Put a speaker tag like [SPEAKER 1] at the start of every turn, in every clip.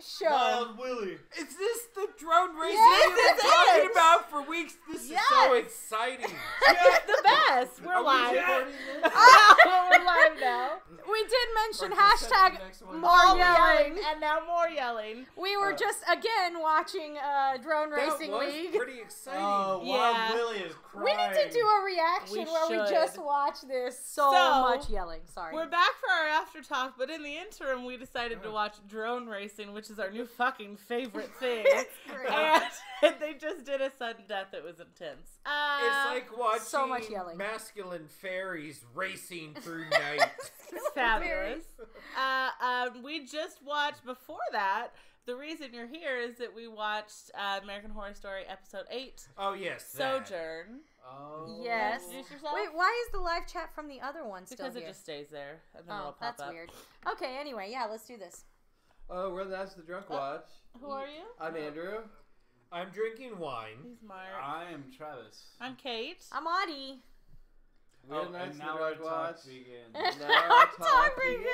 [SPEAKER 1] show.
[SPEAKER 2] Wild Willie.
[SPEAKER 3] Is this the drone racing
[SPEAKER 1] Yes,
[SPEAKER 3] you've been
[SPEAKER 1] it
[SPEAKER 3] talking
[SPEAKER 1] is.
[SPEAKER 3] about for weeks? This is so exciting.
[SPEAKER 1] It's the best. We're
[SPEAKER 3] Are we
[SPEAKER 1] live.
[SPEAKER 3] recording this?
[SPEAKER 1] We're live now.
[SPEAKER 4] We did mention
[SPEAKER 3] Or just set the
[SPEAKER 4] hashtag
[SPEAKER 3] next one.
[SPEAKER 4] more yelling.
[SPEAKER 1] And now more yelling.
[SPEAKER 4] We were just again watching Drone Racing
[SPEAKER 3] That was
[SPEAKER 4] League.
[SPEAKER 3] pretty exciting.
[SPEAKER 2] Oh,
[SPEAKER 1] Yeah.
[SPEAKER 2] Wild Willie is
[SPEAKER 4] We
[SPEAKER 2] crying.
[SPEAKER 4] need to do a reaction
[SPEAKER 1] We
[SPEAKER 4] where we
[SPEAKER 1] should.
[SPEAKER 4] just watch this. So much yelling. Sorry.
[SPEAKER 1] We're back for our after talk, but in the interim, we decided to watch drone racing, which is our new fucking favorite thing.
[SPEAKER 4] Great.
[SPEAKER 1] And they just did a sudden death that was intense.
[SPEAKER 3] It's like watching
[SPEAKER 4] so much yelling.
[SPEAKER 3] masculine fairies racing through night.
[SPEAKER 1] It's fabulous. We just watched before that. The reason you're here is that we watched American Horror Story episode 8,
[SPEAKER 3] Oh, yes. that.
[SPEAKER 1] Sojourn.
[SPEAKER 2] Oh.
[SPEAKER 4] Yes.
[SPEAKER 1] Introduce yourself.
[SPEAKER 4] Wait, why is the live chat from the other one still
[SPEAKER 1] Because
[SPEAKER 4] here?
[SPEAKER 1] it just stays there, and then
[SPEAKER 4] Oh,
[SPEAKER 1] it'll pop
[SPEAKER 4] that's
[SPEAKER 1] up.
[SPEAKER 4] weird. Okay, anyway, yeah, let's do this.
[SPEAKER 5] Oh, that's the Drunk Watch.
[SPEAKER 1] Who are you?
[SPEAKER 5] I'm Andrew.
[SPEAKER 3] I'm drinking wine.
[SPEAKER 1] He's Mark.
[SPEAKER 2] I am Travis.
[SPEAKER 1] I'm Kate.
[SPEAKER 4] I'm Audie.
[SPEAKER 5] We're nice
[SPEAKER 2] and now
[SPEAKER 5] the
[SPEAKER 2] our
[SPEAKER 5] Drunk
[SPEAKER 2] talk
[SPEAKER 5] Watch.
[SPEAKER 2] begins.
[SPEAKER 5] Now our
[SPEAKER 4] Talk
[SPEAKER 5] talk
[SPEAKER 4] begins.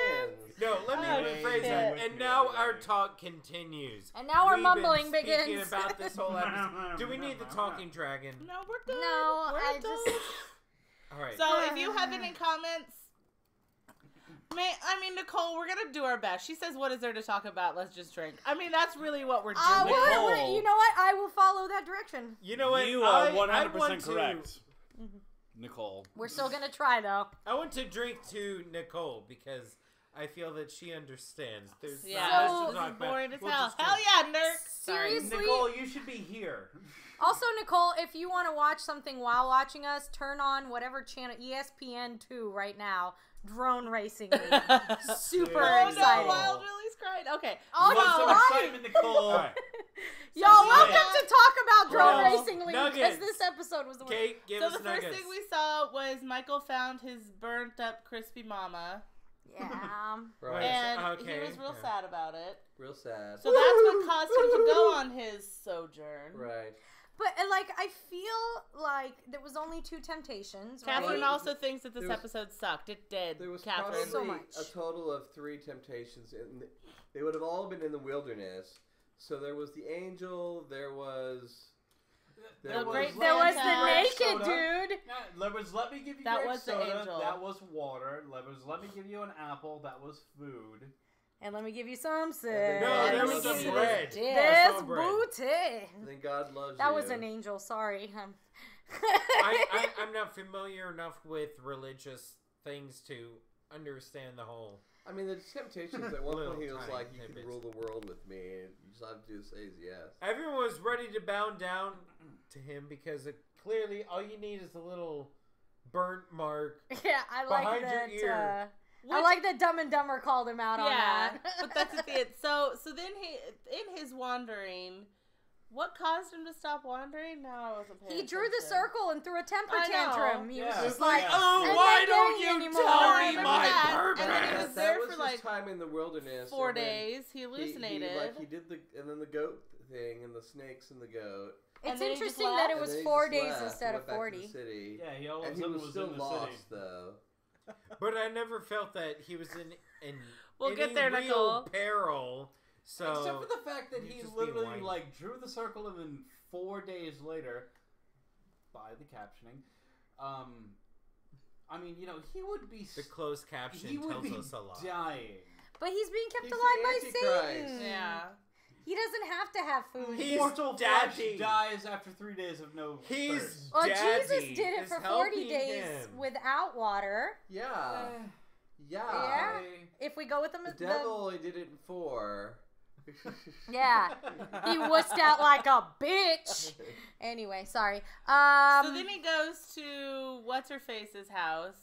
[SPEAKER 5] begins.
[SPEAKER 3] No, let me
[SPEAKER 1] Oh,
[SPEAKER 3] rephrase
[SPEAKER 1] shit.
[SPEAKER 3] that.
[SPEAKER 2] With
[SPEAKER 3] And
[SPEAKER 2] me,
[SPEAKER 3] now our
[SPEAKER 2] everybody.
[SPEAKER 3] talk continues.
[SPEAKER 4] And now our
[SPEAKER 3] We've
[SPEAKER 4] mumbling
[SPEAKER 3] been speaking
[SPEAKER 4] begins.
[SPEAKER 3] about this whole episode. Do we need the talking dragon?
[SPEAKER 1] No, we're good.
[SPEAKER 4] No,
[SPEAKER 1] we're
[SPEAKER 4] I
[SPEAKER 1] adults.
[SPEAKER 4] just...
[SPEAKER 3] All right.
[SPEAKER 1] So if you have any comments, Nicole, we're gonna do our best. She says, "What is there to talk about? Let's just drink." I mean, that's really what we're doing.
[SPEAKER 2] Nicole.
[SPEAKER 4] You know what? I will follow that direction.
[SPEAKER 3] You know what?
[SPEAKER 2] You are
[SPEAKER 3] I
[SPEAKER 2] 100%
[SPEAKER 3] want to-
[SPEAKER 2] correct. Nicole.
[SPEAKER 4] We're still gonna try though.
[SPEAKER 3] I want to drink to Nicole because I feel that she understands. There's
[SPEAKER 1] Yeah,
[SPEAKER 3] not
[SPEAKER 4] So-
[SPEAKER 3] much
[SPEAKER 1] this
[SPEAKER 3] to talk
[SPEAKER 1] is
[SPEAKER 3] about.
[SPEAKER 1] boring as
[SPEAKER 3] We'll
[SPEAKER 1] hell.
[SPEAKER 3] just
[SPEAKER 1] Hell
[SPEAKER 3] drink.
[SPEAKER 1] yeah, nerd.
[SPEAKER 4] Seriously?
[SPEAKER 2] Nicole, you should be here.
[SPEAKER 4] Also, Nicole, if you want to watch something while watching us, turn on whatever channel, ESPN2 right now. Drone Racing League. Super
[SPEAKER 1] Oh
[SPEAKER 4] exciting.
[SPEAKER 1] no, Wild Willie's crying. Okay.
[SPEAKER 4] Oh,
[SPEAKER 2] You want
[SPEAKER 4] no,
[SPEAKER 2] some
[SPEAKER 4] right?
[SPEAKER 2] excitement, Nicole?
[SPEAKER 3] All right.
[SPEAKER 4] Y'all,
[SPEAKER 1] So,
[SPEAKER 4] welcome
[SPEAKER 1] yeah.
[SPEAKER 4] to talk about Drone
[SPEAKER 3] Well,
[SPEAKER 4] Racing League
[SPEAKER 3] nuggets.
[SPEAKER 4] because this episode was the one.
[SPEAKER 3] Kate, give
[SPEAKER 1] So
[SPEAKER 3] us
[SPEAKER 1] the first
[SPEAKER 3] nuggets.
[SPEAKER 1] thing we saw was Michael found his burnt up crispy mama,
[SPEAKER 4] Yeah.
[SPEAKER 5] Right.
[SPEAKER 1] and
[SPEAKER 3] okay,
[SPEAKER 1] he was real
[SPEAKER 3] yeah.
[SPEAKER 1] sad about it.
[SPEAKER 5] Real sad.
[SPEAKER 1] So that's what caused him to go on his sojourn.
[SPEAKER 5] Right.
[SPEAKER 4] But, I feel like there was only 2 temptations, right?
[SPEAKER 1] Catherine also thinks that this
[SPEAKER 5] There was-
[SPEAKER 1] episode sucked. It did.
[SPEAKER 5] There was
[SPEAKER 1] Catherine.
[SPEAKER 5] probably
[SPEAKER 4] So much.
[SPEAKER 5] a total of 3 temptations, and they would have all been in the wilderness. So there was the angel. There was
[SPEAKER 1] The great
[SPEAKER 4] There was
[SPEAKER 1] Santa.
[SPEAKER 4] the naked
[SPEAKER 2] Soda.
[SPEAKER 4] dude.
[SPEAKER 2] Let me give you
[SPEAKER 1] That
[SPEAKER 2] grape
[SPEAKER 1] was the
[SPEAKER 2] soda.
[SPEAKER 1] angel.
[SPEAKER 2] That was water. Let me give you an apple. That was food.
[SPEAKER 4] And let me give you some
[SPEAKER 5] No,
[SPEAKER 4] sex.
[SPEAKER 5] there
[SPEAKER 4] Let me
[SPEAKER 5] was
[SPEAKER 4] give
[SPEAKER 5] some
[SPEAKER 4] you
[SPEAKER 3] bread.
[SPEAKER 4] This
[SPEAKER 3] I saw bread.
[SPEAKER 4] booty.
[SPEAKER 5] And then God loves
[SPEAKER 4] That
[SPEAKER 5] you.
[SPEAKER 4] was an angel. Sorry.
[SPEAKER 3] I'm not familiar enough with religious things to understand the whole.
[SPEAKER 5] I mean, the temptations. At one
[SPEAKER 3] Little
[SPEAKER 5] point, he was
[SPEAKER 3] tiny
[SPEAKER 5] like, "You can
[SPEAKER 3] tidbits.
[SPEAKER 5] rule the world with me," and you just have to say yes.
[SPEAKER 3] Everyone was ready to bow down to him because clearly all you need is a little burnt mark.
[SPEAKER 4] Yeah, I like
[SPEAKER 3] Behind your
[SPEAKER 4] that.
[SPEAKER 3] ear.
[SPEAKER 4] I like that Dumb and Dumber called him out on
[SPEAKER 1] Yeah,
[SPEAKER 4] that.
[SPEAKER 1] but that's at the end. So then he, in his wandering, what caused him to stop wandering? No, I wasn't paying
[SPEAKER 4] He drew the
[SPEAKER 1] attention.
[SPEAKER 4] circle and threw a temper
[SPEAKER 1] I know.
[SPEAKER 4] tantrum. He was
[SPEAKER 2] Yeah.
[SPEAKER 4] just
[SPEAKER 2] It's
[SPEAKER 4] like,
[SPEAKER 3] oh,
[SPEAKER 4] I'm
[SPEAKER 3] why
[SPEAKER 4] not
[SPEAKER 3] don't
[SPEAKER 4] getting
[SPEAKER 3] you
[SPEAKER 4] anymore.
[SPEAKER 3] tell
[SPEAKER 4] I
[SPEAKER 3] me
[SPEAKER 4] remember
[SPEAKER 3] my
[SPEAKER 4] that.
[SPEAKER 3] purpose?
[SPEAKER 1] And then he was there
[SPEAKER 5] was
[SPEAKER 1] for
[SPEAKER 5] his
[SPEAKER 1] like
[SPEAKER 5] time in the wilderness.
[SPEAKER 1] 4
[SPEAKER 5] and then
[SPEAKER 1] days. He hallucinated.
[SPEAKER 5] He did and then the goat thing and the snakes and the goat.
[SPEAKER 4] It's
[SPEAKER 1] And then he just
[SPEAKER 4] interesting that it
[SPEAKER 1] left?
[SPEAKER 4] was
[SPEAKER 5] And then he
[SPEAKER 4] 4
[SPEAKER 5] just
[SPEAKER 4] days
[SPEAKER 5] left and
[SPEAKER 4] instead of
[SPEAKER 5] went back to
[SPEAKER 4] 40.
[SPEAKER 5] the city.
[SPEAKER 2] Yeah, he all of a
[SPEAKER 5] And he
[SPEAKER 2] sudden
[SPEAKER 5] was still
[SPEAKER 2] in the
[SPEAKER 5] lost
[SPEAKER 2] city.
[SPEAKER 5] though.
[SPEAKER 3] But I never felt that he was in
[SPEAKER 1] We'll
[SPEAKER 3] any
[SPEAKER 1] get there,
[SPEAKER 3] real
[SPEAKER 1] Nicole.
[SPEAKER 3] peril. So
[SPEAKER 2] Except for the fact that
[SPEAKER 3] He's
[SPEAKER 2] he
[SPEAKER 3] just being
[SPEAKER 2] literally
[SPEAKER 3] whiny.
[SPEAKER 2] drew the circle and then 4 days later, by the captioning, I mean, he would be
[SPEAKER 3] the closed caption
[SPEAKER 2] he would
[SPEAKER 3] tells
[SPEAKER 2] be
[SPEAKER 3] us a lot.
[SPEAKER 2] dying.
[SPEAKER 4] But he's being kept
[SPEAKER 5] He's
[SPEAKER 4] alive
[SPEAKER 5] the
[SPEAKER 4] by
[SPEAKER 5] Antichrist.
[SPEAKER 4] Satan.
[SPEAKER 1] Yeah.
[SPEAKER 4] He doesn't have to have food.
[SPEAKER 3] He's
[SPEAKER 2] Mortal flesh
[SPEAKER 3] daddy.
[SPEAKER 2] dies after 3 days of no
[SPEAKER 3] He's
[SPEAKER 2] thirst.
[SPEAKER 4] Well,
[SPEAKER 3] daddy
[SPEAKER 4] Jesus did it
[SPEAKER 3] is
[SPEAKER 4] for 40
[SPEAKER 3] helping
[SPEAKER 4] days
[SPEAKER 3] him.
[SPEAKER 4] without water.
[SPEAKER 5] Yeah. Yeah.
[SPEAKER 4] Yeah. If we go with them,
[SPEAKER 5] The devil only did it in 4.
[SPEAKER 4] yeah, he wussed out like a bitch. Anyway, sorry.
[SPEAKER 1] So then he goes to what's her face's house.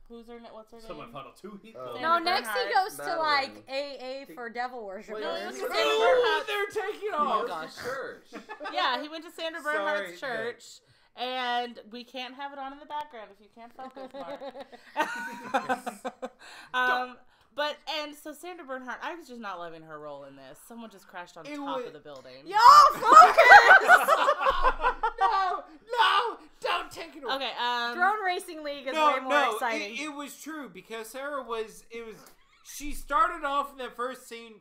[SPEAKER 1] What's her name?
[SPEAKER 2] Someone funneled 2 heat
[SPEAKER 5] Oh.
[SPEAKER 4] no,
[SPEAKER 1] Sandra
[SPEAKER 4] next he
[SPEAKER 1] Bernhard.
[SPEAKER 4] goes to
[SPEAKER 5] Madeline.
[SPEAKER 4] like AA for devil worshippers.
[SPEAKER 1] No, he went to Sandra
[SPEAKER 3] Oh,
[SPEAKER 1] Bernhard.
[SPEAKER 3] they're taking
[SPEAKER 5] He
[SPEAKER 3] off.
[SPEAKER 5] goes
[SPEAKER 1] gosh.
[SPEAKER 5] to church.
[SPEAKER 1] Yeah, he went to Sandra Bernhard's
[SPEAKER 3] Sorry,
[SPEAKER 1] church, and we can't have it on in the background if you can't focus, Mark. So Sandra Bernhard, I was just not loving her role in this. Someone just crashed on
[SPEAKER 3] It
[SPEAKER 1] top
[SPEAKER 3] was-
[SPEAKER 1] of the building.
[SPEAKER 4] Y'all focus!
[SPEAKER 3] no, don't take it away.
[SPEAKER 1] Okay,
[SPEAKER 4] Drone Racing League is
[SPEAKER 3] No,
[SPEAKER 4] way more
[SPEAKER 3] no,
[SPEAKER 4] exciting.
[SPEAKER 3] it was true because Sarah was. She started off in that first scene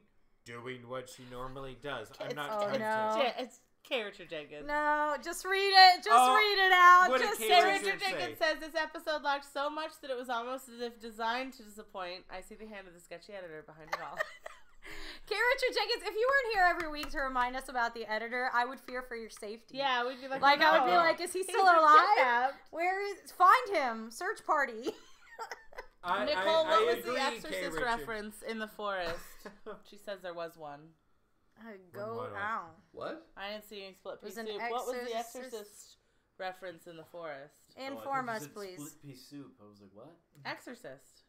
[SPEAKER 3] doing what she normally does. I'm
[SPEAKER 1] It's-
[SPEAKER 3] not
[SPEAKER 4] oh,
[SPEAKER 3] trying
[SPEAKER 4] no.
[SPEAKER 3] to.
[SPEAKER 1] Yeah, it's Character Jenkins.
[SPEAKER 4] No, just read it. Just read it out.
[SPEAKER 3] what did
[SPEAKER 4] Just
[SPEAKER 3] Kate
[SPEAKER 4] say
[SPEAKER 3] Richards
[SPEAKER 1] Richard
[SPEAKER 3] say?
[SPEAKER 1] Jenkins says this episode lacked so much that it was almost as if designed to disappoint. I see the hand of the sketchy editor behind it all.
[SPEAKER 4] Kate Richard Jenkins, if you weren't here every week to remind us about the editor, I would fear for your safety.
[SPEAKER 1] Yeah, we'd be like,
[SPEAKER 4] Like, I would be
[SPEAKER 1] no.
[SPEAKER 4] like, is he
[SPEAKER 1] He's
[SPEAKER 4] still
[SPEAKER 1] been
[SPEAKER 4] alive?
[SPEAKER 1] kidnapped.
[SPEAKER 4] Where is... Find him. Search party.
[SPEAKER 1] Nicole, what was
[SPEAKER 3] agree,
[SPEAKER 1] the
[SPEAKER 3] Kay
[SPEAKER 1] Exorcist
[SPEAKER 3] Richards.
[SPEAKER 1] reference in the forest? She says there was one.
[SPEAKER 4] Go
[SPEAKER 3] What?
[SPEAKER 4] out.
[SPEAKER 5] What?
[SPEAKER 1] I didn't see any split
[SPEAKER 4] It was
[SPEAKER 1] pea
[SPEAKER 4] an
[SPEAKER 1] soup. What was the
[SPEAKER 4] Exorcist-
[SPEAKER 1] Exorcist reference in the forest?
[SPEAKER 4] Inform us, please.
[SPEAKER 2] Split pea soup. I was like, what?
[SPEAKER 1] Exorcist.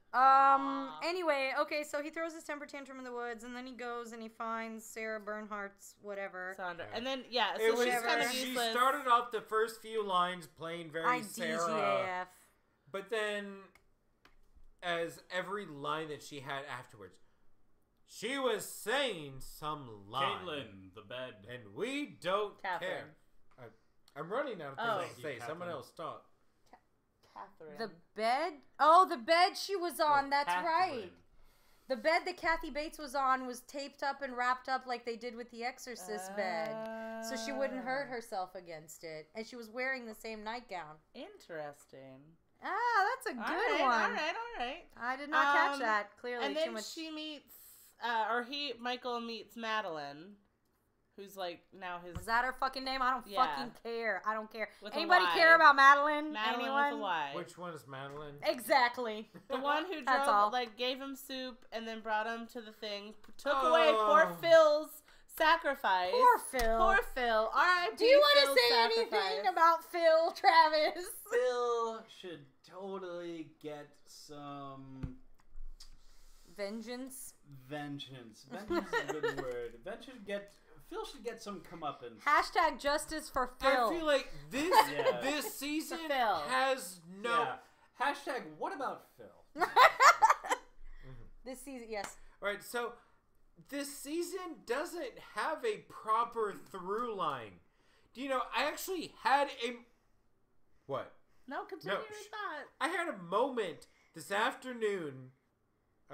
[SPEAKER 4] Anyway, okay, so he throws his temper tantrum in the woods, and then he goes and he finds Sarah Bernhardt's whatever.
[SPEAKER 1] Sandra. And then, yeah, so
[SPEAKER 3] It was.
[SPEAKER 1] she's kind of
[SPEAKER 3] She
[SPEAKER 1] useless.
[SPEAKER 3] started off the first few lines playing very Sarah,
[SPEAKER 4] IDGAF.
[SPEAKER 3] but then, as every line that she had afterwards, she was saying some line,
[SPEAKER 2] Caitlin, the bed.
[SPEAKER 3] and we don't
[SPEAKER 1] Catherine.
[SPEAKER 3] care. I'm running out of
[SPEAKER 1] Oh.
[SPEAKER 3] things to say.
[SPEAKER 2] Thank you,
[SPEAKER 3] Someone
[SPEAKER 2] Catherine.
[SPEAKER 3] else talk.
[SPEAKER 1] Catherine.
[SPEAKER 4] The bed? Oh, the bed she was on. That's
[SPEAKER 2] Catherine.
[SPEAKER 4] right. The bed that Kathy Bates was on was taped up and wrapped up like they did with the Exorcist bed. So she wouldn't hurt herself against it. And she was wearing the same nightgown.
[SPEAKER 1] Interesting.
[SPEAKER 4] Ah, that's a good one.
[SPEAKER 1] All right.
[SPEAKER 4] I did not catch that. Clearly,
[SPEAKER 1] And
[SPEAKER 4] too
[SPEAKER 1] then
[SPEAKER 4] much.
[SPEAKER 1] she meets, Michael meets Madeline, who's like now his.
[SPEAKER 4] Is that her fucking name? I don't
[SPEAKER 1] Yeah.
[SPEAKER 4] fucking care. I don't care.
[SPEAKER 1] With a
[SPEAKER 4] Anybody
[SPEAKER 1] Y.
[SPEAKER 4] care about Madeline?
[SPEAKER 1] Madeline
[SPEAKER 4] Anyone?
[SPEAKER 1] with a Y.
[SPEAKER 3] Which one is Madeline?
[SPEAKER 4] Exactly.
[SPEAKER 1] The one who
[SPEAKER 4] That's
[SPEAKER 1] drove,
[SPEAKER 4] all.
[SPEAKER 1] like, gave him soup and then brought him to the thing, took away poor
[SPEAKER 3] Oh.
[SPEAKER 1] Phil's sacrifice.
[SPEAKER 4] Poor Phil.
[SPEAKER 1] Poor Phil. R.I.P.
[SPEAKER 4] Do you want
[SPEAKER 1] Phil's
[SPEAKER 4] to say
[SPEAKER 1] sacrifice.
[SPEAKER 4] anything about Phil, Travis?
[SPEAKER 2] Phil should totally get some
[SPEAKER 4] Vengeance.
[SPEAKER 2] vengeance. Vengeance is a good word. Phil should get some comeuppance.
[SPEAKER 4] Hashtag justice for Phil.
[SPEAKER 3] I feel like this
[SPEAKER 2] Yeah.
[SPEAKER 3] this season
[SPEAKER 1] Phil.
[SPEAKER 3] has no.
[SPEAKER 2] Yeah. Hashtag what about Phil?
[SPEAKER 4] This season, yes.
[SPEAKER 3] Right, so this season doesn't have a proper through line. Do you know? I actually had a what?
[SPEAKER 1] No, continue
[SPEAKER 3] No,
[SPEAKER 1] your thought.
[SPEAKER 3] I had a moment this afternoon.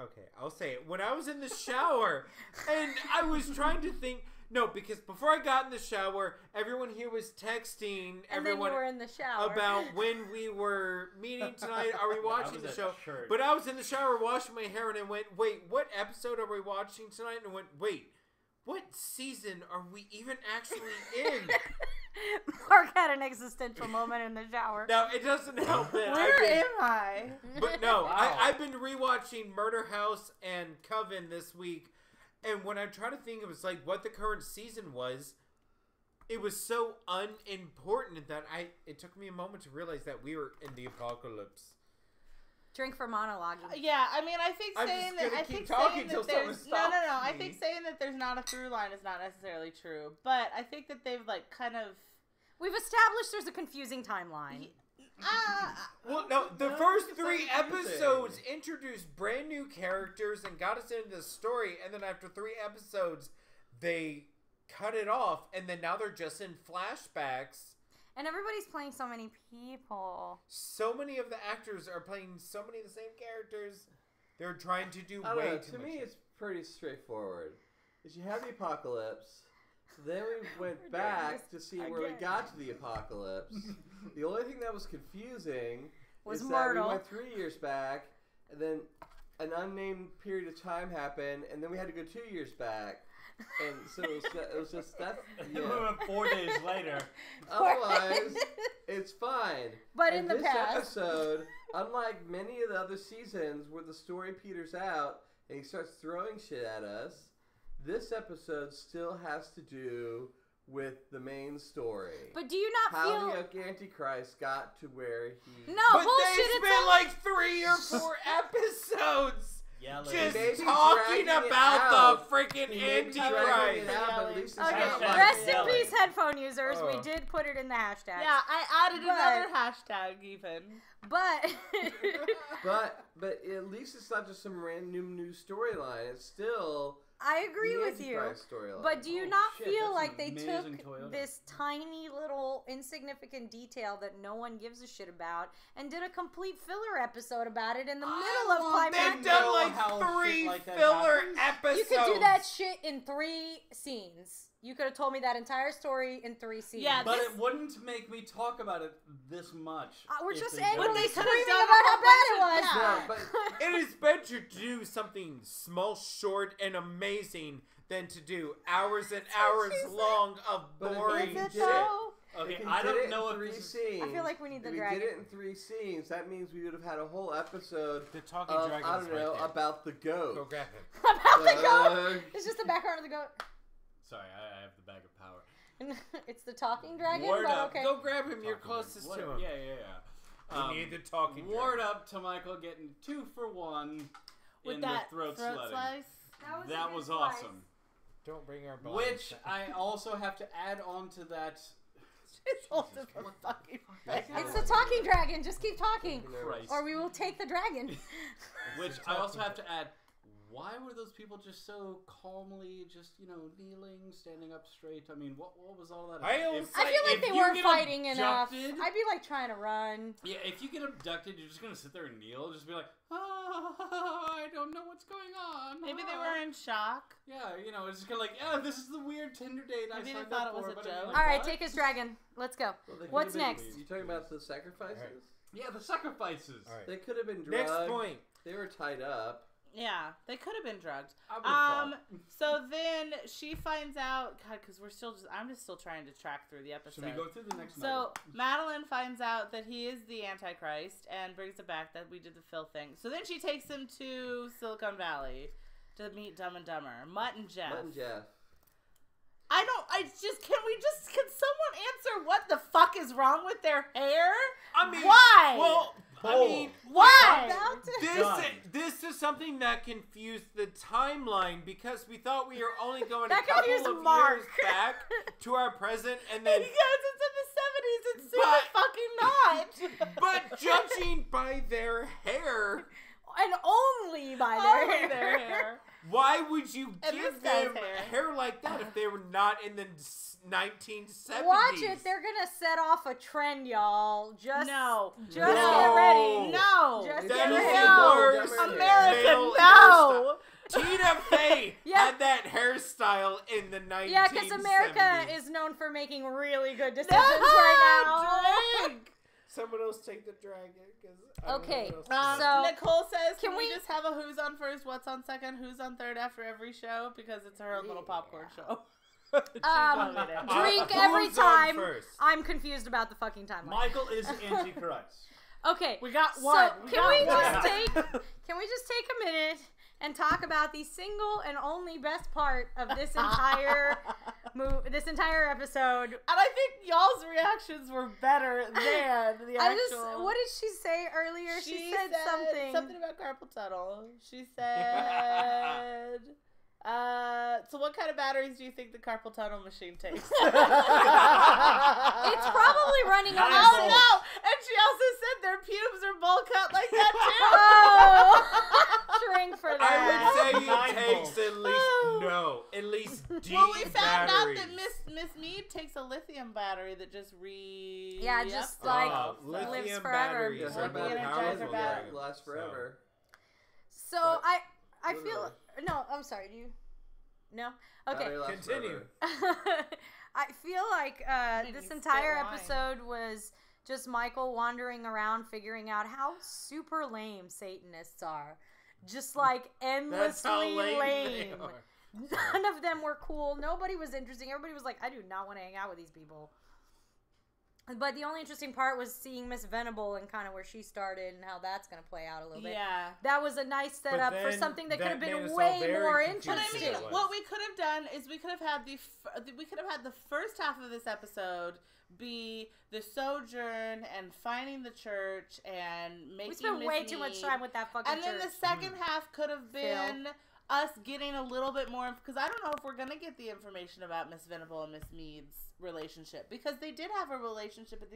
[SPEAKER 3] Okay, I'll say it. When I was in the shower, and I was trying to think. No, because before I got in the shower, everyone here was texting
[SPEAKER 4] And then
[SPEAKER 3] everyone
[SPEAKER 4] you were in the shower.
[SPEAKER 3] about when we were meeting tonight. Are we watching
[SPEAKER 2] was
[SPEAKER 3] the
[SPEAKER 2] at
[SPEAKER 3] show?
[SPEAKER 2] church.
[SPEAKER 3] But I was in the shower washing my hair, and I went, "Wait, what episode are we watching tonight?" And I went, "Wait, what season are we even actually in?"
[SPEAKER 4] Mark had an existential moment in the shower.
[SPEAKER 3] Now it doesn't help that
[SPEAKER 1] Where am I?
[SPEAKER 3] But no,
[SPEAKER 2] Wow.
[SPEAKER 3] I've been rewatching Murder House and Coven this week, and when I try to think of like what the current season was, it was so unimportant that it took me a moment to realize that we were in the apocalypse.
[SPEAKER 4] Drink for monologuing.
[SPEAKER 1] Yeah, I mean, I think
[SPEAKER 3] I'm
[SPEAKER 1] saying
[SPEAKER 3] just
[SPEAKER 1] that
[SPEAKER 3] gonna
[SPEAKER 1] I
[SPEAKER 3] keep
[SPEAKER 1] think
[SPEAKER 3] talking
[SPEAKER 1] saying
[SPEAKER 3] till
[SPEAKER 1] that there's
[SPEAKER 3] someone
[SPEAKER 1] no.
[SPEAKER 3] stops
[SPEAKER 1] I
[SPEAKER 3] me.
[SPEAKER 1] think saying that there's not a through line is not necessarily true, but I think that they've like kind of.
[SPEAKER 4] We've established there's a confusing timeline.
[SPEAKER 3] Well, no, the
[SPEAKER 2] No,
[SPEAKER 3] first
[SPEAKER 2] it's
[SPEAKER 3] 3
[SPEAKER 2] not confusing.
[SPEAKER 3] episodes introduced brand new characters and got us into the story, and then after 3 episodes, they cut it off, and then now they're just in flashbacks.
[SPEAKER 4] And everybody's playing so many people.
[SPEAKER 3] So many of the actors are playing so many of the same characters. They're trying to do
[SPEAKER 5] I don't
[SPEAKER 3] way
[SPEAKER 5] know.
[SPEAKER 3] too
[SPEAKER 5] To
[SPEAKER 3] much.
[SPEAKER 5] me, it's pretty straightforward. Is you have the apocalypse, then we went back to see where we
[SPEAKER 4] again.
[SPEAKER 5] got to the apocalypse. The only thing that was confusing
[SPEAKER 4] Was
[SPEAKER 5] is that we
[SPEAKER 4] Myrtle.
[SPEAKER 5] went 3 years back, and then an unnamed period of time happened, and then we had to go 2 years back. And so it was just that.
[SPEAKER 2] And then we
[SPEAKER 5] Yeah.
[SPEAKER 2] went 4 days later.
[SPEAKER 5] Otherwise, it's fine.
[SPEAKER 4] But
[SPEAKER 5] And
[SPEAKER 4] in the
[SPEAKER 5] this
[SPEAKER 4] past.
[SPEAKER 5] episode, unlike many of the other seasons where the story peters out and he starts throwing shit at us, this episode still has to do with the main story.
[SPEAKER 4] But do you not
[SPEAKER 5] How
[SPEAKER 4] feel...
[SPEAKER 5] the Antichrist got to where he...
[SPEAKER 4] No,
[SPEAKER 3] But
[SPEAKER 4] bullshit.
[SPEAKER 3] they
[SPEAKER 4] It's
[SPEAKER 3] spent
[SPEAKER 4] all...
[SPEAKER 3] like 3 or 4 episodes
[SPEAKER 2] Yelling.
[SPEAKER 3] just
[SPEAKER 5] Maybe
[SPEAKER 3] talking
[SPEAKER 5] dragging it
[SPEAKER 3] about
[SPEAKER 5] out.
[SPEAKER 3] the freaking
[SPEAKER 5] He may be dragging
[SPEAKER 3] Antichrist.
[SPEAKER 5] it out, but at least it's
[SPEAKER 4] Okay,
[SPEAKER 5] not like
[SPEAKER 4] rest in
[SPEAKER 2] yelling.
[SPEAKER 4] peace, headphone users. We
[SPEAKER 3] Oh.
[SPEAKER 4] did put it in the hashtag.
[SPEAKER 1] Yeah, I added
[SPEAKER 4] But-
[SPEAKER 1] another hashtag even.
[SPEAKER 4] But...
[SPEAKER 5] But at least it's not just some random new storyline. It's still
[SPEAKER 4] I agree
[SPEAKER 5] The
[SPEAKER 4] with you.
[SPEAKER 5] Antichrist storyline.
[SPEAKER 4] But do you
[SPEAKER 2] Oh,
[SPEAKER 4] not
[SPEAKER 2] shit,
[SPEAKER 4] feel
[SPEAKER 2] that's
[SPEAKER 4] like
[SPEAKER 2] an
[SPEAKER 4] they
[SPEAKER 2] amazing
[SPEAKER 4] took
[SPEAKER 2] Toyota.
[SPEAKER 4] this tiny little insignificant detail that no one gives a shit about and did a complete filler episode about it in the middle of
[SPEAKER 2] want
[SPEAKER 3] They've
[SPEAKER 4] climax?
[SPEAKER 2] them
[SPEAKER 3] done like
[SPEAKER 2] how shit
[SPEAKER 3] 3
[SPEAKER 2] like that
[SPEAKER 3] filler
[SPEAKER 2] happens.
[SPEAKER 3] episodes.
[SPEAKER 4] You could do that shit in 3 scenes. You could have told me that entire story in 3 scenes.
[SPEAKER 1] Yeah,
[SPEAKER 2] But
[SPEAKER 1] this-
[SPEAKER 2] it wouldn't make me talk about it this much.
[SPEAKER 4] We're
[SPEAKER 2] if
[SPEAKER 4] just
[SPEAKER 2] they
[SPEAKER 4] angrily
[SPEAKER 2] did
[SPEAKER 1] they
[SPEAKER 2] it.
[SPEAKER 1] could've
[SPEAKER 4] screaming
[SPEAKER 1] done a
[SPEAKER 4] about how
[SPEAKER 1] whole
[SPEAKER 4] bad it
[SPEAKER 1] bunch
[SPEAKER 4] was.
[SPEAKER 1] of-
[SPEAKER 5] No, but
[SPEAKER 3] It is better to do something small, short, and amazing than to do hours and hours long of
[SPEAKER 5] But if
[SPEAKER 3] boring
[SPEAKER 4] Is
[SPEAKER 5] you
[SPEAKER 4] it
[SPEAKER 3] shit.
[SPEAKER 4] though?
[SPEAKER 2] Okay,
[SPEAKER 5] if he
[SPEAKER 2] I
[SPEAKER 5] did it
[SPEAKER 2] don't
[SPEAKER 5] in
[SPEAKER 2] know if
[SPEAKER 5] 3
[SPEAKER 2] this is...
[SPEAKER 5] scenes.
[SPEAKER 4] I feel like we need the
[SPEAKER 5] if
[SPEAKER 4] dragon.
[SPEAKER 5] we did it in 3 scenes, that means we would have had a whole episode
[SPEAKER 3] The talking
[SPEAKER 5] of,
[SPEAKER 3] dragon's
[SPEAKER 5] I don't know,
[SPEAKER 3] right there.
[SPEAKER 5] about the goat.
[SPEAKER 3] Go grab it.
[SPEAKER 4] About the goat.
[SPEAKER 5] Uh,
[SPEAKER 4] It's just the background of the goat.
[SPEAKER 2] Sorry, I have the bag of power.
[SPEAKER 4] It's the talking dragon,
[SPEAKER 2] Word
[SPEAKER 4] but
[SPEAKER 2] up.
[SPEAKER 4] okay.
[SPEAKER 3] Go grab him. You're
[SPEAKER 2] Talking
[SPEAKER 3] closest to
[SPEAKER 2] whatever.
[SPEAKER 3] him.
[SPEAKER 2] Yeah.
[SPEAKER 3] We need the talking
[SPEAKER 2] Ward
[SPEAKER 3] dragon.
[SPEAKER 2] up to Michael getting 2 for 1
[SPEAKER 1] with
[SPEAKER 2] in
[SPEAKER 1] that
[SPEAKER 2] the throat sledding.
[SPEAKER 1] slice.
[SPEAKER 2] That was awesome.
[SPEAKER 3] Don't bring our blood.
[SPEAKER 2] Which I also have to add on to that.
[SPEAKER 1] It's also the fucking
[SPEAKER 4] It's the talking dragon. Just keep talking.
[SPEAKER 2] Christ.
[SPEAKER 4] Or we will take the dragon.
[SPEAKER 2] Which I also have to add. Why were those people just so calmly, just kneeling, standing up straight? I mean, what was all that?
[SPEAKER 3] I
[SPEAKER 2] about?
[SPEAKER 3] always-
[SPEAKER 4] I feel like
[SPEAKER 2] if
[SPEAKER 4] they
[SPEAKER 2] you
[SPEAKER 4] weren't
[SPEAKER 2] get
[SPEAKER 4] fighting enough.
[SPEAKER 2] abducted-
[SPEAKER 4] I'd be like trying to run.
[SPEAKER 2] Yeah, if you get abducted, you're just gonna sit there and kneel, just be like, I don't know what's going on.
[SPEAKER 1] Maybe they were in shock.
[SPEAKER 2] Yeah, it's just kind of like, yeah, this is the weird Tinder date I
[SPEAKER 1] Maybe they
[SPEAKER 2] signed
[SPEAKER 1] thought
[SPEAKER 2] up
[SPEAKER 1] it was
[SPEAKER 2] for.
[SPEAKER 1] a
[SPEAKER 2] but
[SPEAKER 1] joke.
[SPEAKER 2] I'm like,
[SPEAKER 4] All right,
[SPEAKER 2] what?
[SPEAKER 4] take his dragon. Let's go.
[SPEAKER 5] Well, they
[SPEAKER 4] What's
[SPEAKER 5] could've been-
[SPEAKER 4] next?
[SPEAKER 5] You talking about the sacrifices?
[SPEAKER 3] Alright.
[SPEAKER 2] Yeah, the sacrifices.
[SPEAKER 3] All right.
[SPEAKER 5] They could have been drugged.
[SPEAKER 3] Next point.
[SPEAKER 5] They were tied up.
[SPEAKER 1] Yeah, they could have been drugged.
[SPEAKER 2] I would've thought.
[SPEAKER 1] So then she finds out, God, because I'm just still trying to track through the episode.
[SPEAKER 2] Should we go through the next
[SPEAKER 1] So
[SPEAKER 2] nugget?
[SPEAKER 1] Madeline finds out that he is the Antichrist and brings it back that we did the Phil thing. So then she takes him to Silicon Valley to meet Dumb and Dumber, Mutt and Jeff.
[SPEAKER 5] Mutt and Jeff.
[SPEAKER 1] Can someone answer what the fuck is wrong with their hair?
[SPEAKER 3] I mean,
[SPEAKER 1] Why?
[SPEAKER 3] Well, I mean,
[SPEAKER 1] Why?
[SPEAKER 4] About to-
[SPEAKER 2] Done.
[SPEAKER 3] this is something that confused the timeline because we thought we were only going
[SPEAKER 4] That
[SPEAKER 3] a couple
[SPEAKER 4] confused
[SPEAKER 3] of
[SPEAKER 4] Mark.
[SPEAKER 3] years back to our present, and then
[SPEAKER 1] Because it's in the 70s, it's super fucking not.
[SPEAKER 3] but judging by their hair,
[SPEAKER 4] And only by
[SPEAKER 1] Only
[SPEAKER 4] their
[SPEAKER 1] their hair.
[SPEAKER 3] why would you
[SPEAKER 1] And
[SPEAKER 3] give
[SPEAKER 1] this guy's
[SPEAKER 3] them
[SPEAKER 1] hair.
[SPEAKER 3] hair like that if they were not in the 1970s?
[SPEAKER 4] Watch it. They're gonna set off a trend, y'all. Just
[SPEAKER 1] No.
[SPEAKER 4] Just
[SPEAKER 3] No.
[SPEAKER 4] get ready.
[SPEAKER 1] No.
[SPEAKER 4] Just
[SPEAKER 3] That
[SPEAKER 4] get
[SPEAKER 3] is
[SPEAKER 4] ready.
[SPEAKER 3] the
[SPEAKER 1] No.
[SPEAKER 3] worst
[SPEAKER 1] America,
[SPEAKER 3] male
[SPEAKER 1] no.
[SPEAKER 3] Tina Fey
[SPEAKER 4] Yeah.
[SPEAKER 3] had that hairstyle in the 1970s.
[SPEAKER 4] Yeah, because America is known for making really good decisions
[SPEAKER 1] No,
[SPEAKER 4] right now.
[SPEAKER 1] drink.
[SPEAKER 3] Someone else take the dragon.
[SPEAKER 4] Okay,
[SPEAKER 1] So
[SPEAKER 4] So-
[SPEAKER 1] Nicole says,
[SPEAKER 4] Can
[SPEAKER 1] can we
[SPEAKER 4] we-
[SPEAKER 1] just have a who's on first, what's on second, who's on third after every show? Because it's her own little popcorn show. She's on it.
[SPEAKER 4] Drink
[SPEAKER 3] Who's
[SPEAKER 4] every
[SPEAKER 3] on
[SPEAKER 4] time.
[SPEAKER 3] first?
[SPEAKER 4] I'm confused about the fucking timeline.
[SPEAKER 2] Michael is Antichrist.
[SPEAKER 4] Okay,
[SPEAKER 1] We got
[SPEAKER 4] so
[SPEAKER 1] one.
[SPEAKER 4] can we
[SPEAKER 1] got
[SPEAKER 4] just
[SPEAKER 1] one.
[SPEAKER 4] take a minute and talk about the single and only best part of this entire this entire episode?
[SPEAKER 1] And I think y'all's reactions were better than the actual.
[SPEAKER 4] What did she say earlier? She said something.
[SPEAKER 1] about carpal tunnel. She said, so what kind of batteries do you think the carpal tunnel machine takes?
[SPEAKER 4] It's probably running on
[SPEAKER 2] Nine
[SPEAKER 4] the
[SPEAKER 1] Oh
[SPEAKER 2] volts.
[SPEAKER 1] no! And she also said their pubes are bowl cut like that too.
[SPEAKER 4] Oh, drink for
[SPEAKER 3] I
[SPEAKER 4] that.
[SPEAKER 3] would say
[SPEAKER 2] Nine
[SPEAKER 3] it takes
[SPEAKER 2] volts.
[SPEAKER 3] at least D
[SPEAKER 1] Well, we found out
[SPEAKER 3] batteries.
[SPEAKER 1] that Miss Mead takes a lithium battery that just
[SPEAKER 4] Yeah, just like
[SPEAKER 1] lives
[SPEAKER 3] lithium
[SPEAKER 4] forever.
[SPEAKER 3] batteries
[SPEAKER 5] Yeah,
[SPEAKER 3] are
[SPEAKER 5] her
[SPEAKER 1] Like the
[SPEAKER 3] more
[SPEAKER 5] battery
[SPEAKER 1] Energizer
[SPEAKER 3] powerful
[SPEAKER 1] battery.
[SPEAKER 3] than-
[SPEAKER 5] lasts forever.
[SPEAKER 4] So
[SPEAKER 5] But
[SPEAKER 4] I feel
[SPEAKER 5] literally.
[SPEAKER 4] no. I'm sorry. Do you? No. Okay.
[SPEAKER 5] Battery lasts
[SPEAKER 3] Continue.
[SPEAKER 5] forever.
[SPEAKER 4] I feel like
[SPEAKER 1] Made
[SPEAKER 4] this
[SPEAKER 1] me
[SPEAKER 4] entire
[SPEAKER 1] spit wine.
[SPEAKER 4] episode was just Michael wandering around figuring out how super lame Satanists are. Just like
[SPEAKER 3] That's how
[SPEAKER 4] endlessly
[SPEAKER 3] lame they
[SPEAKER 4] lame.
[SPEAKER 3] are.
[SPEAKER 4] None of them were cool. Nobody was interesting. Everybody was like, I do not want to hang out with these people. But the only interesting part was seeing Miss Venable and kind of where she started and how that's going to play out a little bit.
[SPEAKER 1] Yeah.
[SPEAKER 4] That was a nice setup for
[SPEAKER 3] then
[SPEAKER 4] something that could have
[SPEAKER 3] that made
[SPEAKER 4] been
[SPEAKER 3] us all
[SPEAKER 4] way
[SPEAKER 3] very
[SPEAKER 4] more
[SPEAKER 3] confused.
[SPEAKER 1] But I
[SPEAKER 4] interesting.
[SPEAKER 1] mean,
[SPEAKER 3] was.
[SPEAKER 1] what we could have done is we could have had the first half of this episode be the Sojourn and finding the church and making.
[SPEAKER 4] We spent
[SPEAKER 1] Miss
[SPEAKER 4] way too much
[SPEAKER 1] Mead.
[SPEAKER 4] time with that fucking
[SPEAKER 1] And then
[SPEAKER 4] church.
[SPEAKER 1] the second half could have been us getting a little bit more, because I don't know if we're gonna get the information about Miss Venable and Miss Mead's relationship, because they did have a relationship at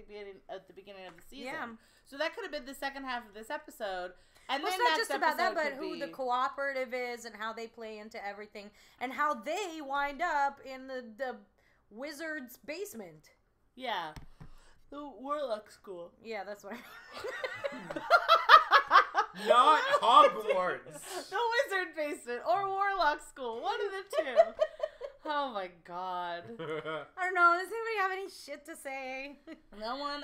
[SPEAKER 1] the beginning of the season.
[SPEAKER 4] Yeah.
[SPEAKER 1] So that could have been the second half of this episode. And
[SPEAKER 4] Well,
[SPEAKER 1] then
[SPEAKER 4] it's not
[SPEAKER 1] next
[SPEAKER 4] just about that,
[SPEAKER 1] episode
[SPEAKER 4] but
[SPEAKER 1] could
[SPEAKER 4] who
[SPEAKER 1] be-
[SPEAKER 4] the cooperative is and how they play into everything and how they wind up in the wizard's basement.
[SPEAKER 1] Yeah. The Warlock School.
[SPEAKER 4] Yeah, that's what I mean.
[SPEAKER 3] Not Hogwarts.
[SPEAKER 1] The Wizard Basement or Warlock School. One of the two. Oh my god.
[SPEAKER 4] I don't know. Does anybody have any shit to say?
[SPEAKER 1] No one,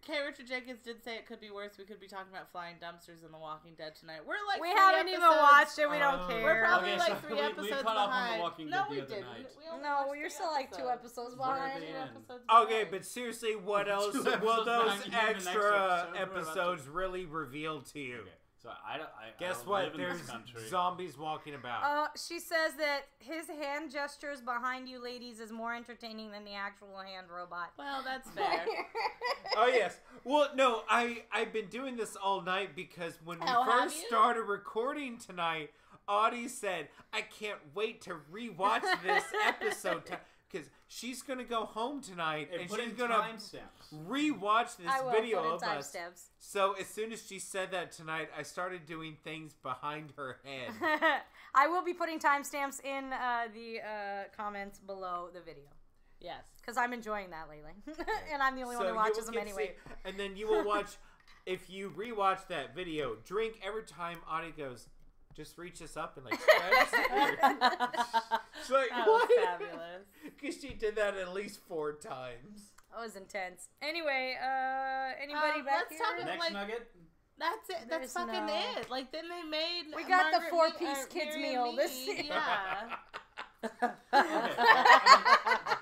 [SPEAKER 1] K. Richard Jenkins did say it could be worse. We could be talking about flying dumpsters in The Walking Dead tonight. We're like
[SPEAKER 4] We
[SPEAKER 1] 3
[SPEAKER 4] haven't even
[SPEAKER 1] episodes-
[SPEAKER 4] watched it. We don't care.
[SPEAKER 1] We're probably
[SPEAKER 2] Okay,
[SPEAKER 1] like
[SPEAKER 2] so
[SPEAKER 1] 3
[SPEAKER 2] we
[SPEAKER 1] episodes
[SPEAKER 2] caught up on The
[SPEAKER 1] behind.
[SPEAKER 2] Walking
[SPEAKER 1] No,
[SPEAKER 2] Dead
[SPEAKER 1] we
[SPEAKER 2] the other
[SPEAKER 1] didn't.
[SPEAKER 2] night.
[SPEAKER 1] We only
[SPEAKER 4] No,
[SPEAKER 1] watched
[SPEAKER 4] you're
[SPEAKER 1] 3
[SPEAKER 4] still like 2 episodes
[SPEAKER 2] We're at
[SPEAKER 4] behind.
[SPEAKER 2] the
[SPEAKER 1] 2
[SPEAKER 2] end.
[SPEAKER 1] episodes
[SPEAKER 3] Okay,
[SPEAKER 1] behind.
[SPEAKER 3] but seriously, what else
[SPEAKER 2] 2
[SPEAKER 3] will
[SPEAKER 2] episodes
[SPEAKER 3] those
[SPEAKER 2] behind, you mean the next
[SPEAKER 3] extra
[SPEAKER 2] episode? We're about to-
[SPEAKER 3] episodes really reveal to you?
[SPEAKER 2] Okay, so I
[SPEAKER 3] Guess
[SPEAKER 2] don't
[SPEAKER 3] what?
[SPEAKER 2] live in
[SPEAKER 3] There's
[SPEAKER 2] this country.
[SPEAKER 3] zombies walking about.
[SPEAKER 4] She says that his hand gestures behind you ladies is more entertaining than the actual hand robot.
[SPEAKER 1] Well, that's fair.
[SPEAKER 3] Oh yes. Well, no, I've been doing this all night because when we
[SPEAKER 1] Oh, have
[SPEAKER 3] first
[SPEAKER 1] you?
[SPEAKER 3] started recording tonight, Audie said, "I can't wait to rewatch this episode because she's gonna go home tonight
[SPEAKER 2] And
[SPEAKER 3] and
[SPEAKER 2] put
[SPEAKER 3] she's
[SPEAKER 2] in
[SPEAKER 3] gonna
[SPEAKER 2] timestamps.
[SPEAKER 3] rewatch this
[SPEAKER 4] I will
[SPEAKER 3] video
[SPEAKER 4] put in
[SPEAKER 3] of us."
[SPEAKER 4] timestamps.
[SPEAKER 3] So as soon as she said that tonight, I started doing things behind her head.
[SPEAKER 4] I will be putting timestamps in the comments below the video.
[SPEAKER 1] Yes.
[SPEAKER 4] Because I'm enjoying that lately. And I'm the only one
[SPEAKER 3] So
[SPEAKER 4] who
[SPEAKER 3] you
[SPEAKER 4] watches
[SPEAKER 3] will
[SPEAKER 4] them
[SPEAKER 3] get to
[SPEAKER 4] anyway.
[SPEAKER 3] see- and then you will watch, if you rewatch that video, drink every time Audie goes, just reach us up and like scratch his ear. She's like,
[SPEAKER 1] That was
[SPEAKER 3] what?
[SPEAKER 1] fabulous.
[SPEAKER 3] Because she did that at least 4 times.
[SPEAKER 4] That was intense. Anyway, anybody back
[SPEAKER 1] let's
[SPEAKER 4] here?
[SPEAKER 1] talk about-
[SPEAKER 2] Next
[SPEAKER 1] like-
[SPEAKER 2] nugget.
[SPEAKER 1] That's it. That's
[SPEAKER 4] There's
[SPEAKER 1] fucking
[SPEAKER 4] no-
[SPEAKER 1] it. Like, then they made...
[SPEAKER 4] We got the
[SPEAKER 1] Margaret
[SPEAKER 4] 4-piece kids
[SPEAKER 1] Mary
[SPEAKER 4] meal
[SPEAKER 1] and
[SPEAKER 4] this
[SPEAKER 1] me,
[SPEAKER 4] year.
[SPEAKER 1] Yeah.
[SPEAKER 2] Okay. I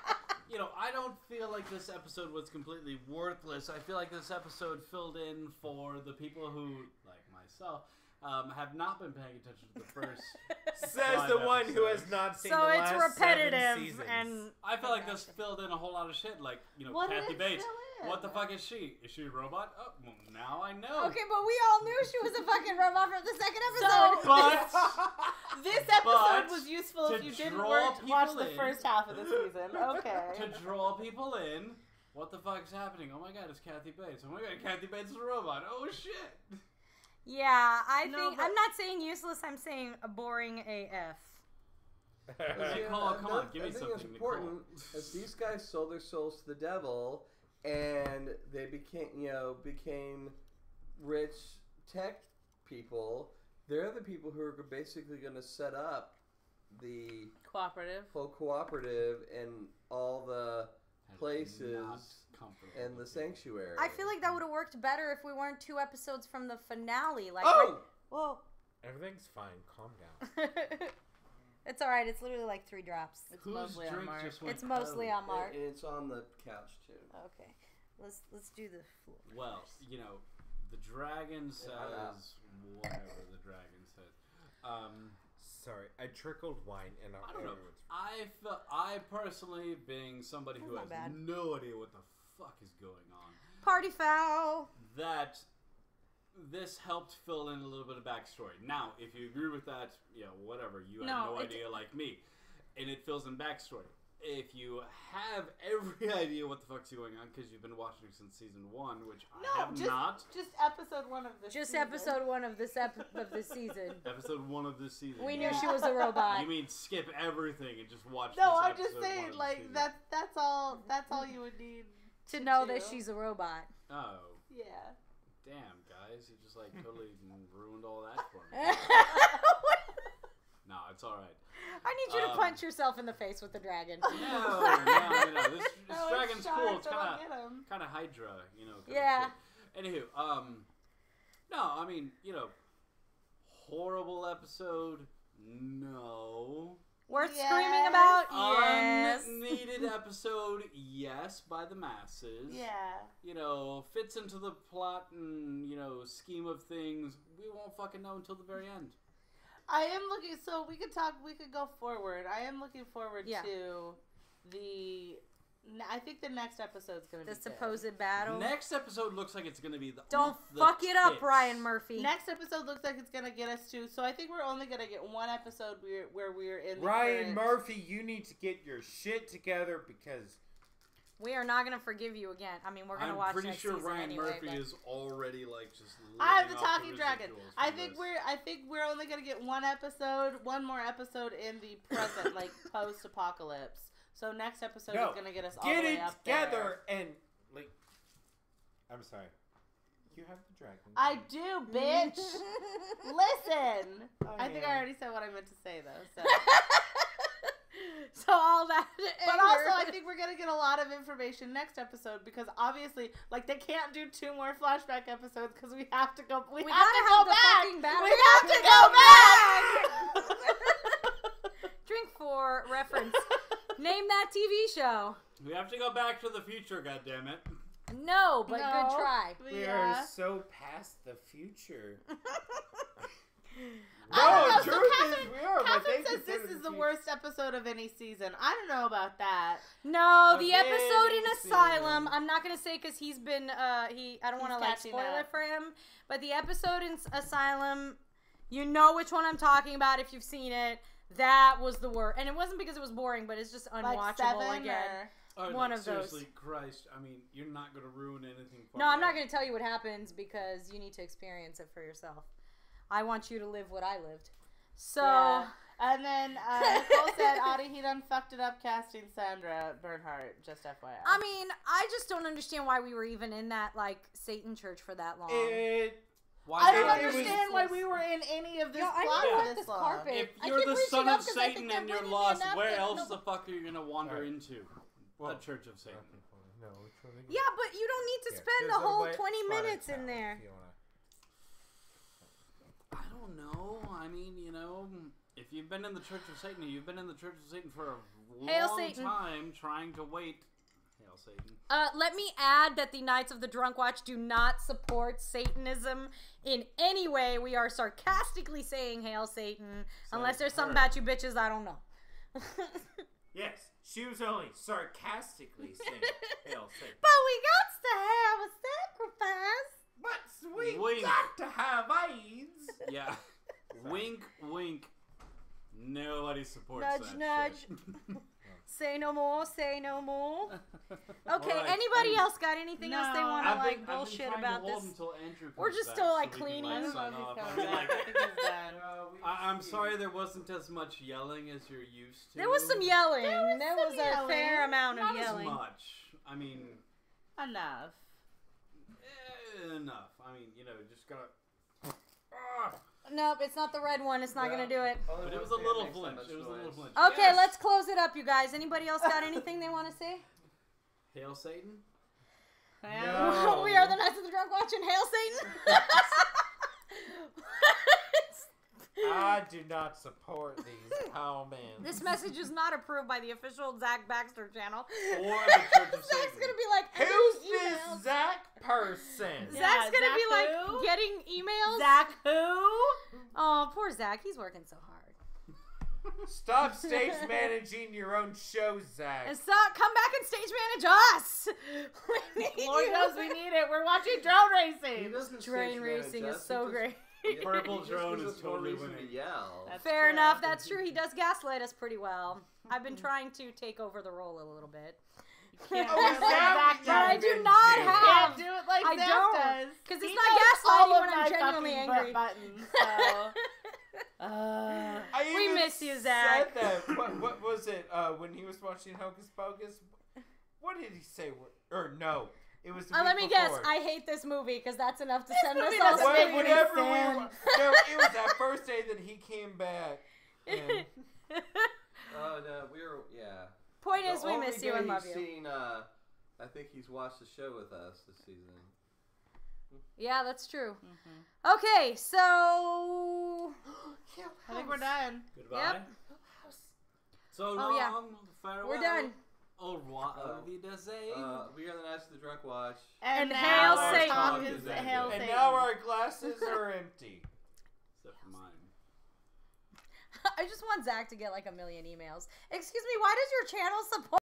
[SPEAKER 2] mean, I don't feel like this episode was completely worthless. I feel like this episode filled in for the people who, like myself, have not been paying attention to the first.
[SPEAKER 3] Says
[SPEAKER 2] 5
[SPEAKER 3] the one who has
[SPEAKER 2] episodes.
[SPEAKER 3] not seen
[SPEAKER 4] So
[SPEAKER 3] the
[SPEAKER 4] it's
[SPEAKER 3] last 7
[SPEAKER 4] repetitive
[SPEAKER 3] seasons.
[SPEAKER 4] and
[SPEAKER 2] I feel like this filled in a whole lot of shit. Like,
[SPEAKER 1] What did
[SPEAKER 2] Kathy
[SPEAKER 1] it
[SPEAKER 2] Bates.
[SPEAKER 1] fill in?
[SPEAKER 2] What the fuck is she? Is she a robot? Oh, well, now I know.
[SPEAKER 4] Okay, but we all knew she was a fucking robot from the second
[SPEAKER 1] So,
[SPEAKER 4] episode.
[SPEAKER 2] But
[SPEAKER 1] this episode
[SPEAKER 2] But
[SPEAKER 1] was useful if
[SPEAKER 2] to
[SPEAKER 1] you didn't
[SPEAKER 2] draw
[SPEAKER 1] watch
[SPEAKER 2] people
[SPEAKER 1] the
[SPEAKER 2] in-
[SPEAKER 1] first half of the season. Okay.
[SPEAKER 2] to draw people in, what the fuck is happening? Oh my god, it's Kathy Bates. Oh my god, Kathy Bates is a robot. Oh shit.
[SPEAKER 4] Yeah, I
[SPEAKER 1] No,
[SPEAKER 4] think
[SPEAKER 1] but-
[SPEAKER 4] I'm not saying useless. I'm saying a boring AF.
[SPEAKER 2] Nicole, come on, give me
[SPEAKER 5] I think
[SPEAKER 2] something,
[SPEAKER 5] it's important is these guys sold their souls to the devil, and they became rich tech people. They're the people who are basically going to set up the
[SPEAKER 1] Cooperative.
[SPEAKER 5] whole cooperative and all the places
[SPEAKER 2] Not comfortable
[SPEAKER 5] and the
[SPEAKER 2] with it.
[SPEAKER 5] sanctuary.
[SPEAKER 4] I feel like that would have worked better if we weren't 2 episodes from the finale. Like,
[SPEAKER 5] Oh!
[SPEAKER 4] whoa.
[SPEAKER 3] Everything's fine. Calm down.
[SPEAKER 4] It's all right. It's literally like 3 drops.
[SPEAKER 1] It's
[SPEAKER 2] Whose
[SPEAKER 1] mostly on
[SPEAKER 2] drink
[SPEAKER 1] Mark.
[SPEAKER 2] just went
[SPEAKER 4] It's mostly
[SPEAKER 2] out?
[SPEAKER 4] on Mark.
[SPEAKER 5] And it's on the couch too.
[SPEAKER 4] Okay, let's do the floor.
[SPEAKER 2] Well, the dragon says
[SPEAKER 5] Yeah.
[SPEAKER 2] whatever the dragon said.
[SPEAKER 3] Sorry, I trickled wine and
[SPEAKER 2] I don't know. I personally, being somebody who
[SPEAKER 4] That's
[SPEAKER 2] has
[SPEAKER 4] not bad.
[SPEAKER 2] no idea what the fuck is going on,
[SPEAKER 4] Party foul.
[SPEAKER 2] that this helped fill in a little bit of backstory. Now, if you agree with that, whatever. You have
[SPEAKER 1] No,
[SPEAKER 2] no idea like me. And it fills in backstory. If you have every idea what the fuck's going on because you've been watching since season 1, which I have not.
[SPEAKER 1] Just episode 1 of this
[SPEAKER 4] Just
[SPEAKER 1] season.
[SPEAKER 4] episode 1 of this of this season.
[SPEAKER 2] Episode 1 of this season.
[SPEAKER 4] We
[SPEAKER 2] You
[SPEAKER 4] knew
[SPEAKER 2] mean-
[SPEAKER 4] she was a robot.
[SPEAKER 2] You mean skip everything and just watch
[SPEAKER 1] No,
[SPEAKER 2] this
[SPEAKER 1] I'm just
[SPEAKER 2] episode 1
[SPEAKER 1] saying,
[SPEAKER 2] of the
[SPEAKER 1] like,
[SPEAKER 2] season?
[SPEAKER 1] that's all you would need
[SPEAKER 4] To know that
[SPEAKER 1] do.
[SPEAKER 4] she's a robot.
[SPEAKER 2] Oh,
[SPEAKER 1] Yeah.
[SPEAKER 2] damn, guys. You just, totally ruined all that for me. No, it's alright.
[SPEAKER 4] I need you to punch yourself in the face with the dragon.
[SPEAKER 2] No. This
[SPEAKER 1] Oh,
[SPEAKER 2] dragon's
[SPEAKER 1] it's
[SPEAKER 2] cool.
[SPEAKER 1] sharp,
[SPEAKER 2] It's
[SPEAKER 1] so I'll
[SPEAKER 2] kind
[SPEAKER 1] get 'em.
[SPEAKER 2] of Hydra, kind of
[SPEAKER 4] Yeah.
[SPEAKER 2] shit. Anywho, no, I mean, horrible episode. No.
[SPEAKER 4] Worth
[SPEAKER 1] Yes.
[SPEAKER 4] screaming about? Yes.
[SPEAKER 2] Unneeded episode, yes, by the masses.
[SPEAKER 1] Yeah.
[SPEAKER 2] Fits into the plot and, scheme of things. We won't fucking know until the very end.
[SPEAKER 1] I am looking, so we could go forward. I am looking forward
[SPEAKER 4] Yeah.
[SPEAKER 1] to I think the next episode's going to be
[SPEAKER 4] The supposed battle.
[SPEAKER 2] Next episode looks like it's going to be the
[SPEAKER 4] Don't
[SPEAKER 2] off the
[SPEAKER 4] fuck it up,
[SPEAKER 2] tits.
[SPEAKER 4] Ryan Murphy.
[SPEAKER 1] Next episode looks like it's going to get us to, so I think we're only going to get 1 episode where we're in the
[SPEAKER 3] Ryan
[SPEAKER 1] current-
[SPEAKER 3] Murphy, you need to get your shit together because
[SPEAKER 4] We are not gonna forgive you again. I mean, we're gonna watch
[SPEAKER 2] pretty
[SPEAKER 4] next
[SPEAKER 2] sure
[SPEAKER 4] season
[SPEAKER 2] Ryan
[SPEAKER 4] anyway.
[SPEAKER 2] Murphy
[SPEAKER 4] But...
[SPEAKER 2] is already like just.
[SPEAKER 1] I have the
[SPEAKER 2] living off
[SPEAKER 1] talking dragon.
[SPEAKER 2] residuals
[SPEAKER 1] I
[SPEAKER 2] from
[SPEAKER 1] think
[SPEAKER 2] this.
[SPEAKER 1] we're only gonna get one more episode in the present, like post-apocalypse. So next episode is gonna get us all the way up
[SPEAKER 3] together
[SPEAKER 1] there.
[SPEAKER 3] and like. I'm sorry. You have the dragon.
[SPEAKER 1] I do, bitch. Listen. I think I already said what I meant to say though. So.
[SPEAKER 4] So all that.
[SPEAKER 1] But also, I think we're gonna get a lot of information next episode because obviously, like, they can't do 2 more flashback episodes because we have to go. We have to go back. We have to go back.
[SPEAKER 4] Drink for reference. Name that TV show.
[SPEAKER 2] We have to go back to the future, goddammit.
[SPEAKER 4] No, but good try.
[SPEAKER 3] We are so past the future.
[SPEAKER 1] No,
[SPEAKER 3] truth is we are.
[SPEAKER 1] Catherine says this is the worst episode of any season. I don't know about that.
[SPEAKER 4] No, the
[SPEAKER 3] Of
[SPEAKER 4] episode in
[SPEAKER 3] any
[SPEAKER 4] Asylum.
[SPEAKER 3] season.
[SPEAKER 4] I'm not gonna say because he's been. I don't want to like
[SPEAKER 1] catching
[SPEAKER 4] spoil
[SPEAKER 1] up.
[SPEAKER 4] it for him. But the episode in Asylum, you know which one I'm talking about if you've seen it. That was the worst, and it wasn't because it was boring, but it's just unwatchable
[SPEAKER 1] Like 7
[SPEAKER 4] again.
[SPEAKER 2] Oh,
[SPEAKER 4] One
[SPEAKER 2] like,
[SPEAKER 4] of those.
[SPEAKER 2] seriously, Christ. I mean, you're not going to ruin anything for
[SPEAKER 4] No,
[SPEAKER 2] me.
[SPEAKER 4] I'm not going to tell you what happens because you need to experience it for yourself. I want you to live what I lived. So,
[SPEAKER 1] Yeah. And then Nicole said Adi he done fucked it up casting Sandra Bernhardt. Just FYI.
[SPEAKER 4] I mean, I just don't understand why we were even in that like Satan church for that long.
[SPEAKER 1] I don't
[SPEAKER 3] it was-
[SPEAKER 1] understand why we were in any of this
[SPEAKER 4] Yo, I
[SPEAKER 1] plot
[SPEAKER 4] need to
[SPEAKER 1] for
[SPEAKER 4] wipe
[SPEAKER 1] this
[SPEAKER 4] this
[SPEAKER 1] long.
[SPEAKER 4] carpet.
[SPEAKER 2] If
[SPEAKER 4] I
[SPEAKER 2] you're
[SPEAKER 4] keep
[SPEAKER 2] the
[SPEAKER 4] reaching
[SPEAKER 2] son
[SPEAKER 4] up
[SPEAKER 2] of
[SPEAKER 4] 'cause I think
[SPEAKER 2] Satan
[SPEAKER 4] they're
[SPEAKER 2] and you're
[SPEAKER 4] bringing me a
[SPEAKER 2] lost, where
[SPEAKER 4] napkin.
[SPEAKER 2] else
[SPEAKER 4] No,
[SPEAKER 2] the fuck are you going to wander
[SPEAKER 3] Right.
[SPEAKER 2] into?
[SPEAKER 3] Well,
[SPEAKER 2] the Church of Satan.
[SPEAKER 3] No, which one again?
[SPEAKER 4] Yeah, but you don't need to
[SPEAKER 3] Yeah,
[SPEAKER 4] spend
[SPEAKER 3] there's
[SPEAKER 4] the
[SPEAKER 3] a
[SPEAKER 4] whole
[SPEAKER 3] wet
[SPEAKER 4] 20
[SPEAKER 3] spotted
[SPEAKER 4] minutes in
[SPEAKER 3] towel
[SPEAKER 4] there.
[SPEAKER 3] if you wanna-
[SPEAKER 2] I don't know. I mean, you know, if you've been in the Church of Satan, you've been in the Church of Satan for a
[SPEAKER 4] Hail
[SPEAKER 2] long
[SPEAKER 4] Satan.
[SPEAKER 2] time trying to wait. Hail Satan.
[SPEAKER 4] Let me add that the Knights of the Drunk Watch do not support Satanism in any way. We are sarcastically saying Hail Satan. Unless there's something about you bitches I don't know.
[SPEAKER 3] Yes, she was only sarcastically saying Hail Satan.
[SPEAKER 4] But we got to have a sacrifice.
[SPEAKER 3] But we
[SPEAKER 2] Wink.
[SPEAKER 3] got to have AIDS.
[SPEAKER 2] Yeah. Wink, wink. Nobody supports
[SPEAKER 4] Nudge,
[SPEAKER 2] that
[SPEAKER 4] nudge.
[SPEAKER 2] shit.
[SPEAKER 4] Say no more, say no more. Okay,
[SPEAKER 2] Alright,
[SPEAKER 4] anybody
[SPEAKER 2] I-
[SPEAKER 4] else got anything else they
[SPEAKER 1] No.
[SPEAKER 4] want to
[SPEAKER 2] I've
[SPEAKER 4] like
[SPEAKER 2] been
[SPEAKER 4] bullshit
[SPEAKER 2] trying
[SPEAKER 4] about
[SPEAKER 2] to hold
[SPEAKER 4] this?
[SPEAKER 2] until Andrew
[SPEAKER 4] We're
[SPEAKER 2] comes
[SPEAKER 4] just
[SPEAKER 2] back
[SPEAKER 4] still,
[SPEAKER 2] so
[SPEAKER 4] like,
[SPEAKER 2] we can,
[SPEAKER 4] cleaning.
[SPEAKER 1] I don't know
[SPEAKER 2] sign
[SPEAKER 1] if he's
[SPEAKER 2] off. I
[SPEAKER 1] coming
[SPEAKER 2] mean,
[SPEAKER 1] back.
[SPEAKER 2] like,
[SPEAKER 1] I think he's done.
[SPEAKER 2] I'm sorry there wasn't as much yelling as you're used to.
[SPEAKER 4] There was some yelling.
[SPEAKER 1] There
[SPEAKER 4] There
[SPEAKER 1] was
[SPEAKER 4] was
[SPEAKER 1] some
[SPEAKER 4] a
[SPEAKER 1] yelling.
[SPEAKER 4] fair amount of
[SPEAKER 2] Not
[SPEAKER 4] yelling.
[SPEAKER 2] as much. I mean,
[SPEAKER 1] Enough.
[SPEAKER 2] enough. I mean, you know, just gotta.
[SPEAKER 4] Nope, it's not the red one. It's not
[SPEAKER 5] Yeah.
[SPEAKER 4] gonna do it.
[SPEAKER 5] Only
[SPEAKER 2] But it
[SPEAKER 5] one
[SPEAKER 2] was a
[SPEAKER 5] thing
[SPEAKER 2] little
[SPEAKER 5] makes that
[SPEAKER 2] flinch.
[SPEAKER 5] much
[SPEAKER 2] It was a little
[SPEAKER 5] noise.
[SPEAKER 2] flinch.
[SPEAKER 4] Okay,
[SPEAKER 2] Yes.
[SPEAKER 4] let's close it up, you guys. Anybody else got anything they want to say?
[SPEAKER 2] Hail Satan.
[SPEAKER 3] No.
[SPEAKER 4] We are the Knights of the Drunk Watch and Hail Satan.
[SPEAKER 3] I do not support these cowmen.
[SPEAKER 4] This message is not approved by the official Zach Baxter channel.
[SPEAKER 2] Or the Church of
[SPEAKER 4] Zach's
[SPEAKER 2] Satan.
[SPEAKER 4] gonna be like,
[SPEAKER 3] Who's
[SPEAKER 4] emails.
[SPEAKER 3] this Zach person?
[SPEAKER 1] Yeah,
[SPEAKER 4] Zach's gonna
[SPEAKER 1] Zach
[SPEAKER 4] be like
[SPEAKER 1] who?
[SPEAKER 4] getting emails.
[SPEAKER 1] Zach who?
[SPEAKER 4] Oh, poor Zach. He's working so hard.
[SPEAKER 3] Stop stage managing your own show, Zach.
[SPEAKER 4] And come back and stage manage us. We need
[SPEAKER 1] Lord
[SPEAKER 4] you.
[SPEAKER 1] knows we need it. We're watching drone
[SPEAKER 5] He
[SPEAKER 1] racing.
[SPEAKER 5] doesn't
[SPEAKER 4] Train
[SPEAKER 5] stage manage
[SPEAKER 4] racing
[SPEAKER 5] us,
[SPEAKER 4] is
[SPEAKER 5] he
[SPEAKER 4] so
[SPEAKER 5] just-
[SPEAKER 4] great.
[SPEAKER 5] Yeah,
[SPEAKER 2] Purple
[SPEAKER 5] he just
[SPEAKER 2] drone
[SPEAKER 5] gives
[SPEAKER 2] is
[SPEAKER 5] us more
[SPEAKER 2] totally
[SPEAKER 5] reason
[SPEAKER 2] winning.
[SPEAKER 5] to yell.
[SPEAKER 1] That's
[SPEAKER 4] Fair
[SPEAKER 1] true.
[SPEAKER 4] enough. That's true. He does gaslight us pretty well. I've been trying to take over the role a little bit.
[SPEAKER 1] Can't
[SPEAKER 3] Oh,
[SPEAKER 1] do it like
[SPEAKER 3] Zach
[SPEAKER 1] Zach
[SPEAKER 4] But I
[SPEAKER 1] does.
[SPEAKER 4] do
[SPEAKER 3] been
[SPEAKER 4] not
[SPEAKER 3] doing.
[SPEAKER 4] have.
[SPEAKER 1] Can't do it like
[SPEAKER 4] I
[SPEAKER 1] Zach
[SPEAKER 4] don't.
[SPEAKER 1] does.
[SPEAKER 4] 'Cause it's
[SPEAKER 1] He
[SPEAKER 4] not
[SPEAKER 1] knows
[SPEAKER 4] gaslighting
[SPEAKER 1] all of
[SPEAKER 4] when I'm
[SPEAKER 1] my
[SPEAKER 4] genuinely
[SPEAKER 1] fucking
[SPEAKER 4] angry.
[SPEAKER 1] buttons, so.
[SPEAKER 3] I
[SPEAKER 4] We
[SPEAKER 3] even
[SPEAKER 4] miss you, Zach.
[SPEAKER 3] Said that. What was it when he was watching Hocus Pocus? What did he say? Or no, it was. The
[SPEAKER 4] Let
[SPEAKER 3] week
[SPEAKER 4] me guess.
[SPEAKER 3] before.
[SPEAKER 4] I hate this movie because that's enough to send us
[SPEAKER 1] movie
[SPEAKER 4] all
[SPEAKER 1] doesn't
[SPEAKER 3] What-
[SPEAKER 1] make
[SPEAKER 4] screaming.
[SPEAKER 1] any
[SPEAKER 3] whenever we
[SPEAKER 1] sense.
[SPEAKER 3] no, it was that first day that he came back. And
[SPEAKER 5] Oh no, we were
[SPEAKER 4] Point
[SPEAKER 5] The
[SPEAKER 4] is, we
[SPEAKER 5] only
[SPEAKER 4] miss you
[SPEAKER 5] day
[SPEAKER 4] and love
[SPEAKER 5] he's
[SPEAKER 4] you.
[SPEAKER 5] Seen, I think he's watched the show with us this season.
[SPEAKER 4] Yeah, that's true.
[SPEAKER 1] Mhm.
[SPEAKER 4] Okay, so
[SPEAKER 1] I think we're done.
[SPEAKER 2] Goodbye.
[SPEAKER 4] Yep.
[SPEAKER 2] So
[SPEAKER 4] Oh, yeah.
[SPEAKER 2] long. Farewell.
[SPEAKER 4] we're done.
[SPEAKER 2] Au revoir. Auf Wiedersehen.
[SPEAKER 5] We are the Knights of the Drunk Watch.
[SPEAKER 4] And
[SPEAKER 1] now
[SPEAKER 4] hail
[SPEAKER 1] our
[SPEAKER 4] Satan.
[SPEAKER 1] talk
[SPEAKER 5] And
[SPEAKER 1] is hail
[SPEAKER 3] and
[SPEAKER 1] Satan.
[SPEAKER 3] now our glasses are empty.
[SPEAKER 2] Except for mine.
[SPEAKER 4] I just want Zach to get like 1 million emails. Excuse me, why does your channel support